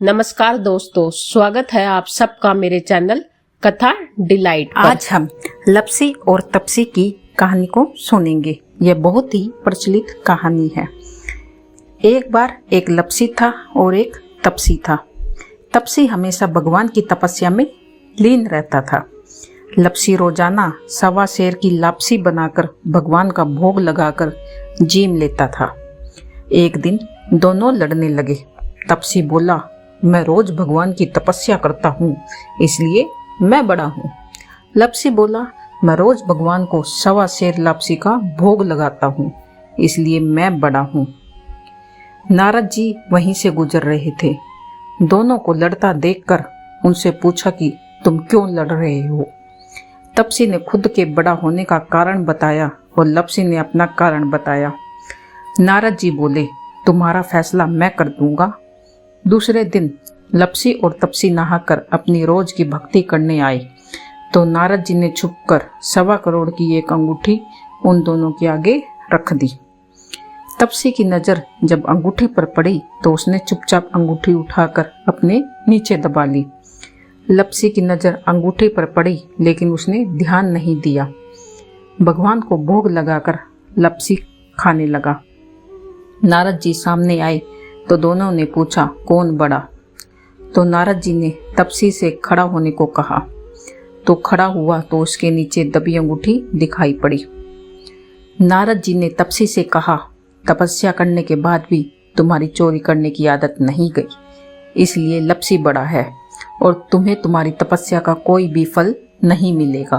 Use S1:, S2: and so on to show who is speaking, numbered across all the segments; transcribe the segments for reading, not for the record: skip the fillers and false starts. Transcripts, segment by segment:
S1: नमस्कार दोस्तों, स्वागत है आप सबका मेरे चैनल कथा डिलाइट पर।
S2: आज हम लप्सी और तप्सी की कहानी को सुनेंगे। यह बहुत ही प्रचलित कहानी है। एक बार एक लप्सी था और एक तप्सी था। तप्सी हमेशा भगवान की तपस्या में लीन रहता था। लप्सी रोजाना 1.25 सेर की लापसी बनाकर भगवान का भोग लगाकर जीम लेता था। एक दिन दोनों लड़ने लगे। तप्सी बोला, मैं रोज भगवान की तपस्या करता हूँ, इसलिए मैं बड़ा हूँ। लप्सी बोला, मैं रोज भगवान को 1.25 सेर लापसी का भोग लगाता हूँ, इसलिए मैं बड़ा हूँ। नारद जी वहीं से गुजर रहे थे। दोनों को लड़ता देखकर उनसे पूछा कि तुम क्यों लड़ रहे हो। तप्सी ने खुद के बड़ा होने का कारण बताया और लप्सी ने अपना कारण बताया। नारद जी बोले, तुम्हारा फैसला मैं कर दूंगा। दूसरे दिन लप्सी और तप्सी नहाकर अपनी रोज की भक्ति करने आए तो नारद जी ने छुपकर 1.25 करोड़ की एक अंगूठी उन दोनों के आगे रख दी। तप्सी की नज़र जब अंगूठी पर पड़ी तो उसने चुपचाप अंगूठी उठाकर अपने नीचे दबा ली। लप्सी की नज़र अंगूठी पर पड़ी लेकिन उसने ध्यान नहीं दिया। भगवान को भोग लगाकर लप्सी खाने लगा। नारद जी सामने आए तो दोनों ने पूछा, कौन बड़ा? तो नारद जी ने तप्सी से खड़ा होने को कहा तो खड़ा हुआ तो उसके नीचे दबी अंगूठी दिखाई पड़ी। नारद जी ने तप्सी से कहा, तपस्या करने के बाद भी तुम्हारी चोरी करने की आदत नहीं गई, इसलिए लप्सी बड़ा है और तुम्हें तुम्हारी तपस्या का कोई भी फल नहीं मिलेगा।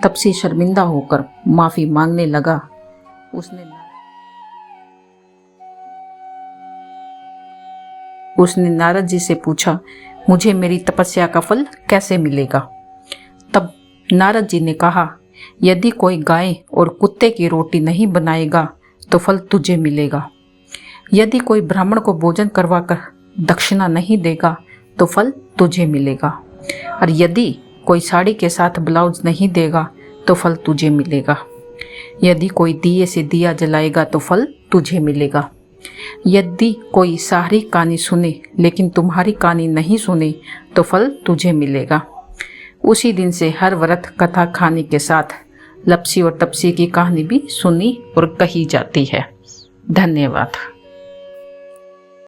S2: तप्सी शर्मिंदा होकर माफी मांगने लगा। उसने नारद जी से पूछा, मुझे मेरी तपस्या का फल कैसे मिलेगा? तब नारद जी ने कहा, यदि कोई गाय और कुत्ते की रोटी नहीं बनाएगा तो फल तुझे मिलेगा। यदि कोई ब्राह्मण को भोजन करवाकर दक्षिणा नहीं देगा तो फल तुझे मिलेगा। और यदि कोई साड़ी के साथ ब्लाउज नहीं देगा तो फल तुझे मिलेगा। यदि कोई दिए से दिया जलाएगा तो फल तुझे मिलेगा। यदि कोई सारी कहानी सुने लेकिन तुम्हारी कहानी नहीं सुने तो फल तुझे मिलेगा। उसी दिन से हर व्रत कथा खाने के साथ लप्सी और तप्सी की कहानी भी सुनी और कही जाती है। धन्यवाद।